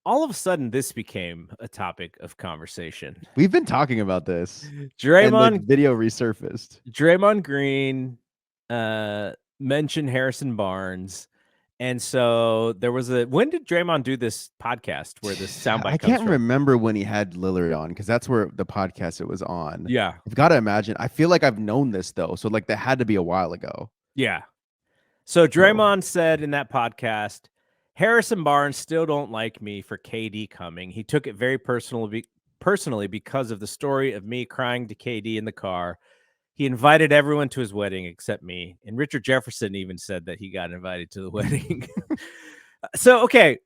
all of a sudden this became a topic of conversation. We've been talking about this, and the Draymond video resurfaced. Draymond Green mentioned Harrison Barnes. And so there was when did Draymond do this podcast where this soundbite I comes can't from? remember when he had Lillard on, because that's where the podcast it was on. Yeah. I've got to imagine. I feel like I've known this though, so like that had to be a while ago. Yeah. So Draymond said in that podcast, Harrison Barnes still don't like me for KD coming. He took it very personally because of the story of me crying to KD in the car. He invited everyone to his wedding except me. And Richard Jefferson even said that he got invited to the wedding. So, okay.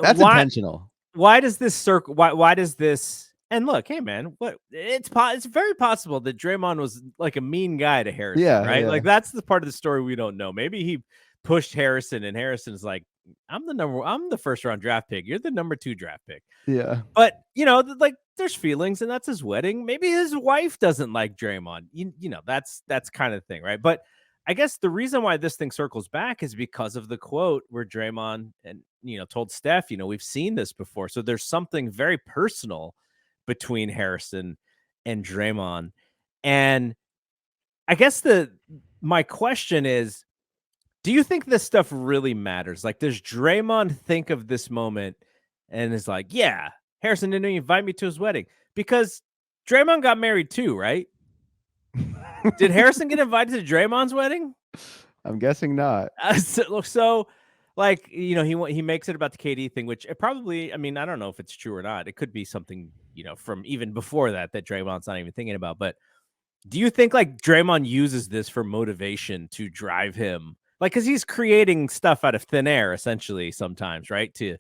That's intentional. Why does this circle? Why does this? And look, hey man, it's very possible that Draymond was like a mean guy to Harrison, right? Yeah. Like that's the part of the story we don't know. Maybe he pushed Harrison, and Harrison's like, I'm the first round draft pick. You're the number 2 draft pick. Yeah. But like there's feelings, and that's his wedding. Maybe his wife doesn't like Draymond. You know, that's kind of thing, right? But I guess the reason why this thing circles back is because of the quote where Draymond and told Steph, we've seen this before. So there's something very personal between Harrison and Draymond. And I guess my question is, do you think this stuff really matters? Like, does Draymond think of this moment and is like, yeah, Harrison didn't invite me to his wedding? Because Draymond got married too, right? Did Harrison get invited to Draymond's wedding? I'm guessing not. So like, he makes it about the KD thing, which it probably, I mean, I don't know if it's true or not. It could be something, from even before that Draymond's not even thinking about. But do you think like Draymond uses this for motivation to drive him? Like, because he's creating stuff out of thin air, essentially, sometimes, right? To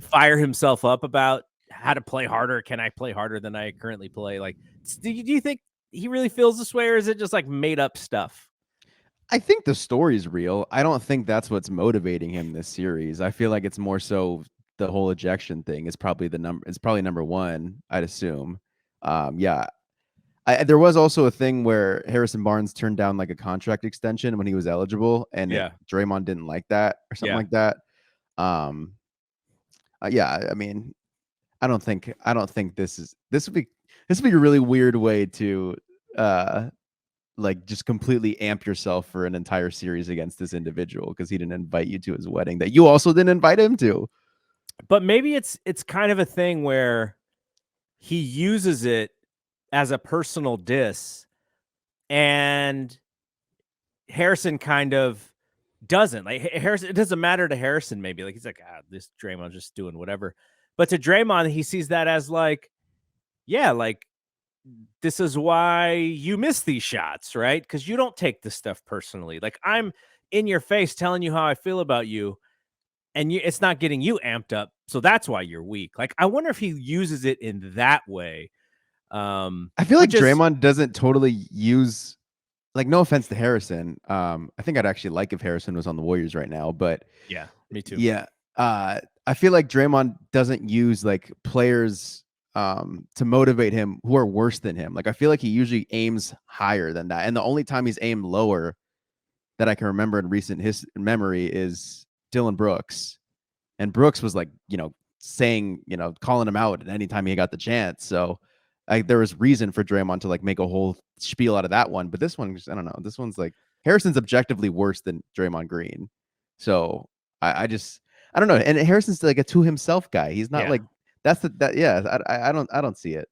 fire himself up about how to play harder. Can I play harder than I currently play? Like, do you think he really feels this way, or is it just like made up stuff? I think the story's real. I don't think that's what's motivating him this series. I feel like it's more so the whole ejection thing is probably it's probably number one, I'd assume. Yeah. There was also a thing where Harrison Barnes turned down like a contract extension when he was eligible, and Draymond didn't like that or something like that. Yeah, I mean, I don't think this would be a really weird way to like just completely amp yourself for an entire series against this individual because he didn't invite you to his wedding that you also didn't invite him to. But maybe it's kind of a thing where he uses it as a personal diss, and Harrison kind of doesn't. Like, Harrison, it doesn't matter to Harrison. Maybe like he's like, this Draymond just doing whatever. But to Draymond, he sees that as like, yeah, like this is why you miss these shots, right? Because you don't take this stuff personally. Like, I'm in your face telling you how I feel about you, and it's not getting you amped up. So that's why you're weak. Like, I wonder if he uses it in that way. I feel like Draymond doesn't totally use, like, no offense to Harrison. I think I'd actually like if Harrison was on the Warriors right now, but yeah, me too. Yeah. I feel like Draymond doesn't use like players to motivate him who are worse than him. Like, I feel like he usually aims higher than that. And the only time he's aimed lower that I can remember in recent memory is Dylan Brooks. And Brooks was like, saying, calling him out at any time he got the chance. So there was reason for Draymond to like make a whole spiel out of that one. But this one, I don't know. This one's like, Harrison's objectively worse than Draymond Green. So I don't know. And Harrison's like a to himself guy. He's not like I don't see it.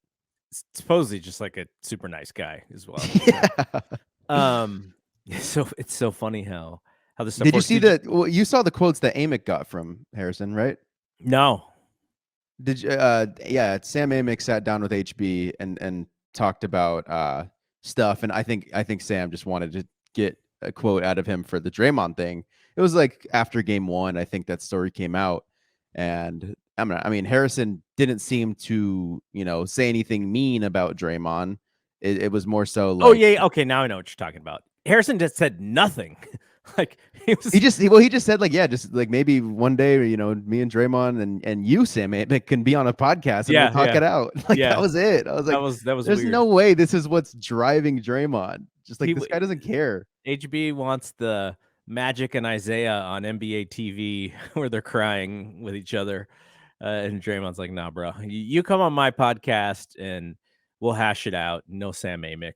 Supposedly just like a super nice guy as well. So it's so funny how this stuff Did works. You see you saw the quotes that Amick got from Harrison, right? No. Did you Sam Amick sat down with HB and talked about stuff, and I think Sam just wanted to get a quote out of him for the Draymond thing. It was like after game 1, I think that story came out, and I mean Harrison didn't seem to say anything mean about Draymond. It was more so like, oh yeah, okay, now I know what you're talking about. Harrison just said nothing. Like he just said like, yeah, just like maybe one day, me and Draymond and you, Sam, can be on a podcast and we'll talk it out. Like that was it. I was like, that was there's weird. No way this is what's driving Draymond. Just like this guy doesn't care. HB wants the Magic and Isaiah on NBA TV where they're crying with each other. And Draymond's like, "Nah, bro, you come on my podcast and we'll hash it out. No Sam Amick."